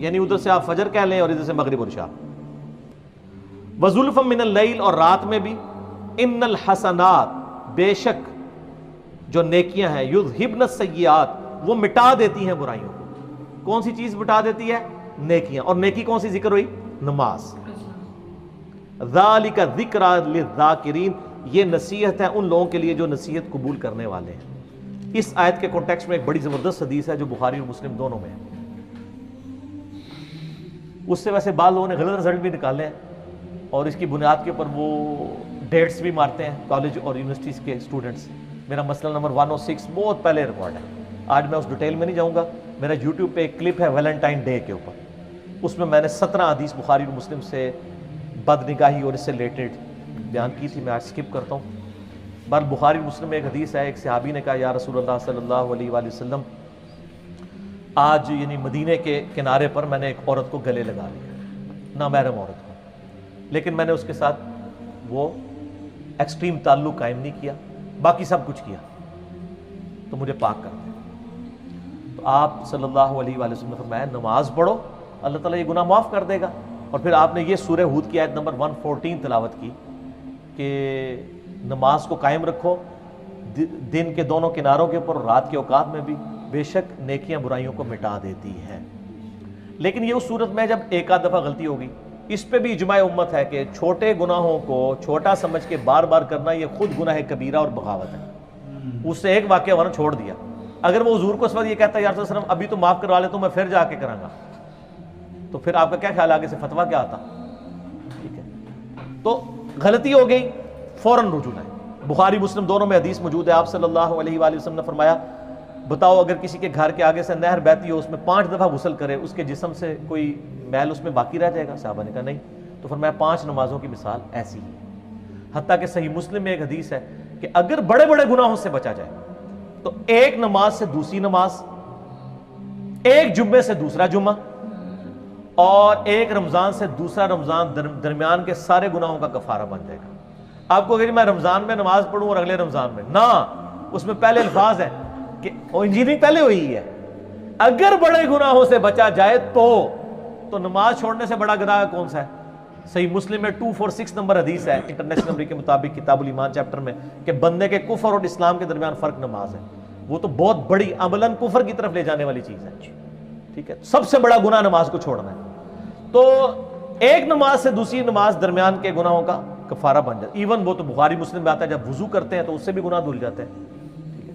یعنی ادھر سے آپ فجر کہہ لیں اور ادھر سے مغرب اور عشاء. وَزُلْفًا مِّنَ اللَّيْلِ اور رات میں بھی. ان الحسنات بے شک جو نیکیاں ہیں یذہبن السیئات وہ مٹا دیتی ہیں برائیوں کو. کون سی چیز مٹا دیتی ہے؟ نیکیاں. اور نیکی کون سی ذکر ہوئی؟ نماز. ذالک ذکرٰ للذاکرین یہ نصیحت ہے ان لوگوں کے لیے جو نصیحت قبول کرنے والے ہیں. اس آیت کے کانٹیکسٹ میں ایک بڑی زبردست حدیث ہے جو بخاری اور مسلم دونوں میں ہے. اس سے ویسے بعض لوگوں نے غلط رزلٹ بھی نکالے ہیں اور اس کی بنیاد کے اوپر وہ ڈیٹس بھی مارتے ہیں کالج اور یونیورسٹیز کے اسٹوڈنٹس. میرا مسئلہ نمبر 106 بہت پہلے ریکارڈ ہے, آج میں اس ڈیٹیل میں نہیں جاؤں گا. میرا یوٹیوب پہ ایک کلپ ہے ویلنٹائن ڈے کے اوپر, اس میں میں نے 17 حدیث بخاری اور مسلم سے بد نگاہی اور اس سے ریلیٹڈ بیان کی تھی. میں آج سکپ کرتا ہوں. بہر بخاری مسلم میں ایک حدیث ہے, ایک صحابی نے کہا یا رسول اللہ صلی اللہ علیہ وآلہ وسلم آج یعنی مدینے کے کنارے پر میں نے ایک عورت کو گلے لگا لیا, نامحرم عورت کو, لیکن میں نے اس کے ساتھ وہ ایکسٹریم تعلق قائم نہیں کیا, باقی سب کچھ کیا, تو مجھے پاک کر دیں. تو آپ صلی اللہ علیہ وآلہ وسلم نے فرمایا نماز پڑھو اللہ تعالیٰ یہ گناہ معاف کر دے گا. اور پھر آپ نے یہ سورہ ہود کی آیت نمبر 114 تلاوت کی کہ نماز کو قائم رکھو دن کے دونوں کناروں کے اوپر اور رات کے اوقات میں بھی, بے شک نیکیاں برائیوں کو مٹا دیتی ہیں. لیکن یہ اس صورت میں جب ایک آدھ دفعہ غلطی ہوگی, اس پہ بھی اجماع امت ہے کہ چھوٹے گناہوں کو چھوٹا سمجھ کے بار بار کرنا یہ خود گناہ کبیرہ اور بغاوت ہے. اس سے ایک واقعہ ورنہ چھوڑ دیا. اگر وہ حضور کو اس وقت یہ کہتا ہے یا رسول اللہ علیہ وسلم ابھی تو معاف کروا لے تو میں پھر جا کے کراں گا, تو پھر آپ کا کیا خیال آگے سے فتویٰ کیا آتا؟ ٹھیک ہے, تو غلطی ہو گئی فوراً رجوع ہے. بخاری مسلم دونوں میں حدیث موجود ہے. آپ صلی اللہ علیہ وآلہ وسلم نے فرمایا بتاؤ اگر کسی کے گھر کے آگے سے نہر بہتی ہو اس میں 5 دفعہ غسل کرے اس کے جسم سے کوئی میل اس میں باقی رہ جائے گا؟ صحابہ نے کہا نہیں. تو فرمایا 5 نمازوں کی مثال ایسی ہی. حتیٰ کہ صحیح مسلم میں ایک حدیث ہے کہ اگر بڑے بڑے گناہوں سے بچا جائے تو ایک نماز سے دوسری نماز, ایک جمعے سے دوسرا جمعہ, اور ایک رمضان سے دوسرا رمضان درمیان کے سارے گناہوں کا کفارہ بن جائے گا. آپ کو کہ میں رمضان میں نماز پڑھوں اور اگلے رمضان میں نہ, اس میں پہلے الفاظ ہیں کہ انجینئرنگ پہلے ہوئی ہے. اگر بڑے گناہوں سے بچا جائے تو نماز چھوڑنے سے بڑا گناہ کون سا ہے؟ صحیح مسلم میں 246 نمبر حدیث ہے انٹرنیشنل نمبر کے مطابق کتاب الایمان چیپٹر میں کہ بندے کے کفر اور اسلام کے درمیان فرق نماز ہے. وہ تو بہت بڑی عملاً کفر کی طرف لے جانے والی چیز ہے. ٹھیک ہے, سب سے بڑا گناہ نماز کو چھوڑنا ہے. تو ایک نماز سے دوسری نماز درمیان کے گناہوں کا کفارہ بن جاتا ہے. ایون وہ تو بخاری مسلم میں آتا ہے جب وضو کرتے ہیں تو اس سے بھی گناہ دھل جاتے ہیں. ٹھیک ہے,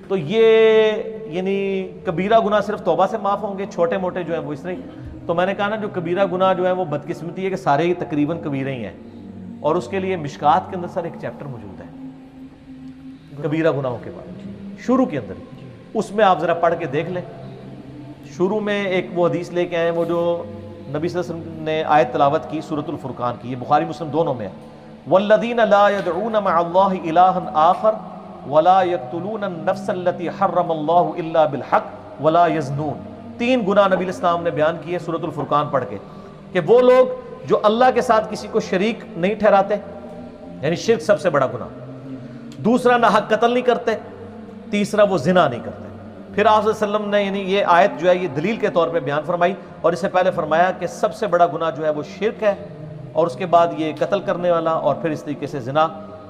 تو یہ یعنی کبیرہ گناہ صرف توبہ سے معاف ہوں گے, چھوٹے موٹے جو ہیں وہ اس طرح. تو میں نے کہا نا جو کبیرہ گناہ جو ہے وہ بدقسمتی ہے کہ سارے ہی تقریباً کبیرہ ہی ہیں, اور اس کے لیے مشکات کے اندر سر ایک چیپٹر موجود ہے کبیرہ گناہوں کے بارے میں, شروع کے اندر. اس میں آپ ذرا پڑھ کے دیکھ لیں. شروع میں ایک وہ حدیث لے کے آئے وہ جو نبی صلی اللہ علیہ وسلم نے آیت تلاوت کی سورۃ الفرقان کی, یہ بخاری مسلم دونوں میں ہے. والذین لا يدعون مع اللہ الہا آخر ولا يقتلون النفس التي حرم اللہ الا بالحق ولا يزنون. 3 گناہ نبی الاسلام نے بیان کیے سورۃ الفرقان پڑھ کے کہ وہ لوگ جو اللہ کے ساتھ کسی کو شریک نہیں ٹھہراتے, یعنی شرک سب سے بڑا گناہ. دوسرا نہ حق قتل نہیں کرتے. تیسرا وہ زنا نہیں کرتے. پھر آپ صلی اللہ علیہ وسلم نے یعنی یہ آیت جو ہے یہ دلیل کے طور پہ بیان فرمائی, اور اس سے پہلے فرمایا کہ سب سے بڑا گناہ جو ہے وہ شرک ہے, اور اس کے بعد یہ قتل کرنے والا, اور پھر اس طریقے سے زنا.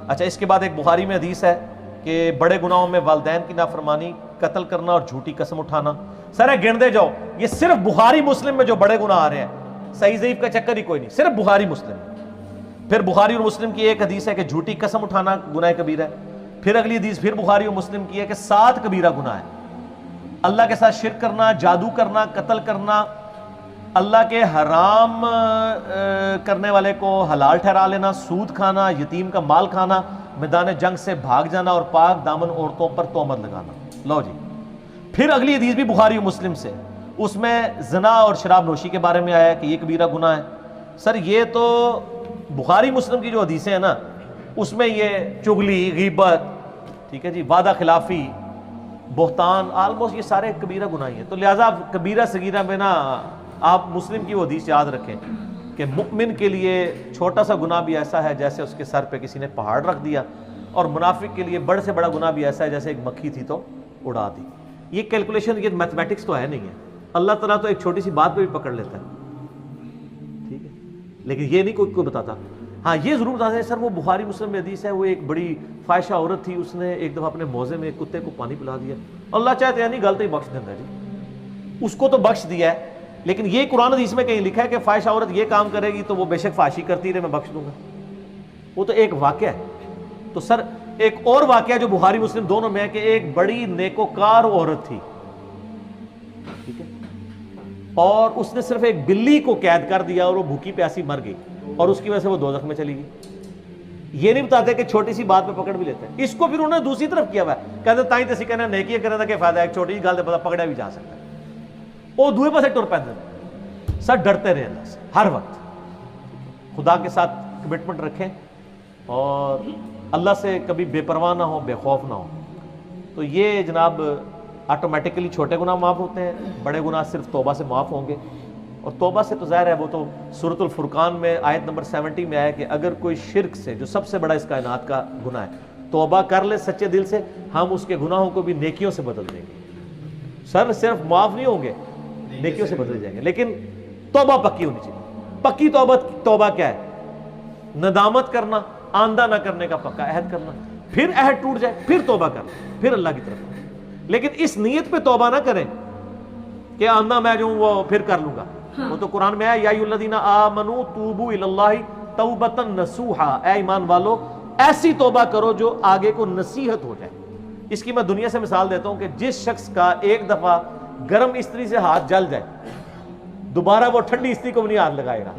اچھا, اس کے بعد ایک بخاری میں حدیث ہے کہ بڑے گناہوں میں والدین کی نافرمانی, قتل کرنا اور جھوٹی قسم اٹھانا. سر گنتے جاؤ, یہ صرف بخاری مسلم میں جو بڑے گناہ آ رہے ہیں, صحیح ضعیف کا چکر ہی کوئی نہیں, صرف بخاری مسلم. پھر بخاری اور مسلم کی ایک حدیث ہے کہ جھوٹی قسم اٹھانا گناہ کبیرہ ہے. پھر اگلی حدیث پھر بخاری اور مسلم کی ہے کہ 7 کبیرہ گناہ ہے. اللہ کے ساتھ شرک کرنا, جادو کرنا, قتل کرنا, اللہ کے حرام کرنے والے کو حلال ٹھہرا لینا, سود کھانا, یتیم کا مال کھانا, میدان جنگ سے بھاگ جانا, اور پاک دامن عورتوں پر تہمت لگانا. لو جی, پھر اگلی حدیث بھی بخاری و مسلم سے, اس میں زنا اور شراب نوشی کے بارے میں آیا کہ یہ کبیرہ گناہ ہے. سر یہ تو بخاری مسلم کی جو حدیثیں ہیں نا اس میں یہ چغلی, غیبت, ٹھیک ہے جی, وعدہ خلافی, بہتان, آلموسٹ یہ سارے کبیرہ گناہ ہیں. تو لہٰذا کبیرہ صغیرہ میں نا آپ مسلم کی وہ حدیث یاد رکھیں کہ مؤمن کے لیے چھوٹا سا گناہ بھی ایسا ہے جیسے اس کے سر پہ کسی نے پہاڑ رکھ دیا, اور منافق کے لیے بڑے سے بڑا گناہ بھی ایسا ہے جیسے ایک مکھی تھی تو اڑا دی. یہ کیلکولیشن, یہ میتھمیٹکس تو ہے نہیں ہے, اللہ تعالیٰ تو ایک چھوٹی سی بات پہ بھی پکڑ لیتا ہے, ٹھیک ہے, لیکن یہ نہیں کوئی بتاتا. ہاں یہ ضرور بتاتے ہیں سر وہ بخاری مسلم میں حدیث ہے, وہ ایک بڑی فاحشہ عورت تھی, اس نے ایک دفعہ اپنے موزے میں ایک کتے کو پانی پلا دیا, اللہ چاہتے ہیں نہیں غلط ہی بخش دیتا ہے جی, اس کو تو بخش دیا ہے, لیکن یہ قرآن حدیث میں کہیں لکھا ہے کہ فاحشہ عورت یہ کام کرے گی تو وہ بے شک فحاشی کرتی رہے میں بخش دوں گا, وہ تو ایک واقعہ ہے. تو سر ایک اور واقعہ جو بخاری مسلم دونوں میں ہے کہ ایک بڑی نیکوکار عورت تھی, ٹھیک ہے, اور اس نے صرف ایک بلی کو قید کر دیا اور وہ بھوکی پیاسی مر گئی, اور اس کی وجہ سے وہ دوزخ میں چلی گئی. یہ نہیں بتاتے کہ چھوٹی سی بات پہ پکڑ بھی لیتے ہیں. اس کو پھر انہوں نے دوسری طرف کیا ہوا ہے, کہتے تائیں تسی کہنا نیکی کرنے کا کیا فائدہ ہے, ایک چھوٹی سی گل سے پکڑا بھی جا سکتا ہے. وہ دوسرے پاسے ٹر پہ سر ڈرتے رہے اللہ سے ہر وقت, خدا کے ساتھ کمٹمنٹ رکھیں اور اللہ سے کبھی بے پرواہ نہ ہو, بے خوف نہ ہو. تو یہ جناب آٹومیٹکلی چھوٹے گناہ معاف ہوتے ہیں, بڑے گناہ صرف توبہ سے معاف ہوں گے. اور توبہ سے تو ظاہر ہے وہ تو سورۃ الفرقان میں آیت نمبر 70 میں آیا کہ اگر کوئی شرک سے جو سب سے بڑا اس کائنات کا گناہ ہے توبہ کر لے سچے دل سے, ہم اس کے گناہوں کو بھی نیکیوں سے بدل دیں گے. سر صرف معاف نہیں ہوں گے, نیکیوں سے بدل جائیں گے, لیکن توبہ پکی ہونی چاہیے. پکی توبہ کیا ہے؟ ندامت کرنا, آندہ نہ کرنے کا پکا عہد کرنا, پھر عہد ٹوٹ جائے پھر توبہ کرنا, پھر اللہ کی طرف. لیکن اس نیت پہ توبہ نہ کریں کہ آندہ میں جو وہ پھر کر لوں گا. وہ تو قرآن میں ہے یا ایھا الذین آمنوا توبوا الی اللہ توبۃ نصوحا, اے ایمان والو ایسی توبہ کرو جو آگے کو نصیحت ہو جائے. اس کی میں دنیا سے مثال دیتا ہوں کہ جس شخص کا ایک دفعہ گرم استری سے ہاتھ جل جائے دوبارہ وہ ٹھنڈی استری کو بھی نہیں ہاتھ لگائے گا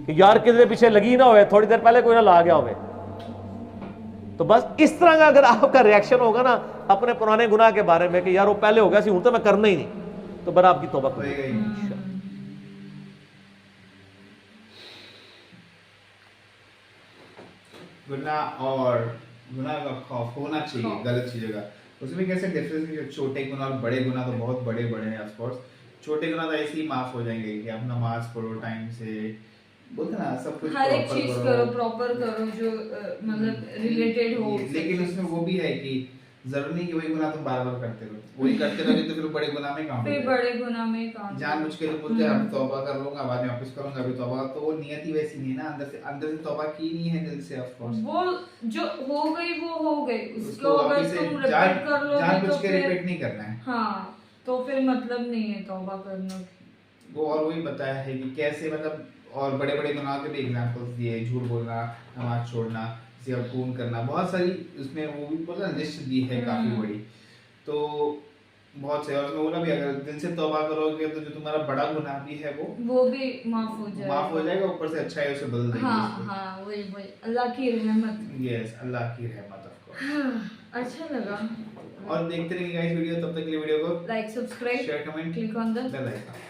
کہ یار کدھر پیچھے لگی نہ ہوئے, تھوڑی دیر پہلے کوئی نہ لا گیا ہوئے. تو بس اس طرح کا اگر آپ کا ریاکشن ہوگا نا اپنے پرانے گناہ کے بارے میں کہ یار وہ پہلے ہو گیا سی ہوں تو میں کرنا ہی نہیں, تو بر آپ کی توبہ کرے گا. گناہ اور گناہ کا خوف ہونا چاہیے, غلط چیز ہے. اس میں کیسے ڈفرینس ہے, چھوٹے گناہ اور بڑے گناہ تو بہت بڑے بڑے ہیں. آف کورس چھوٹے گناہ تو ایسے ہی معاف ہو جائیں گے کہ آپ نماز پڑھو ٹائم سے, بولتے نا سب کچھ ہر ایک چیز کرو, پراپر کرو جو مطلب ریلیٹڈ ہو. لیکن اس میں وہ بھی ہے کہ ضروری نہیں کہ وہی گناہ تم بار بار کرتے رہو, وہی کرتے رہو تو پھر بڑے گناہ میں کام پھر بڑے گناہ میں کام جان بوجھ کے تو بولتے ہیں توبہ کر لوں گا بعد میں واپس کروں گا, ابھی توبہ تو وہ نیت ہی ویسی نہیں ہے نا, اندر سے توبہ کی نہیں ہے دل سے. آف کورس وہ جو ہو گئی وہ ہو گئی, اس کو اگر تم ریپیٹ کر لو جان گے بوجھ تو کے پھر ریپیٹ نہیں کرنا ہے. ہاں تو پھر مطلب نہیں ہے توبہ کرنا. وہ اور وہی بتایا ہے کہ کیسے مطلب, اور بڑے بڑے گناہ کے بھی ایگزامپلس دیے, جھوٹ بولنا, نماز چھوڑنا, کسی کا خون کرنا, بہت ساری اس میں وہ بھی بولتا لسٹ دی ہے کافی بڑی. تو بہت سے, اور اس میں بولا بھی اگر دل سے توبہ کرو گے تو جو تمہارا بڑا گناہ بھی ہے وہ بھی معاف ہو جائے گا, اوپر سے اچھا ہے اسے بدل دیں گے. ہاں وہی اللہ کی رحمت. یس, اللہ کی رحمت. آف کورس اچھا لگا, اور دیکھتے رہیے گائز ویڈیو. تب تک کے لیے ویڈیو کو like, subscribe, share, comment, click on the bell icon.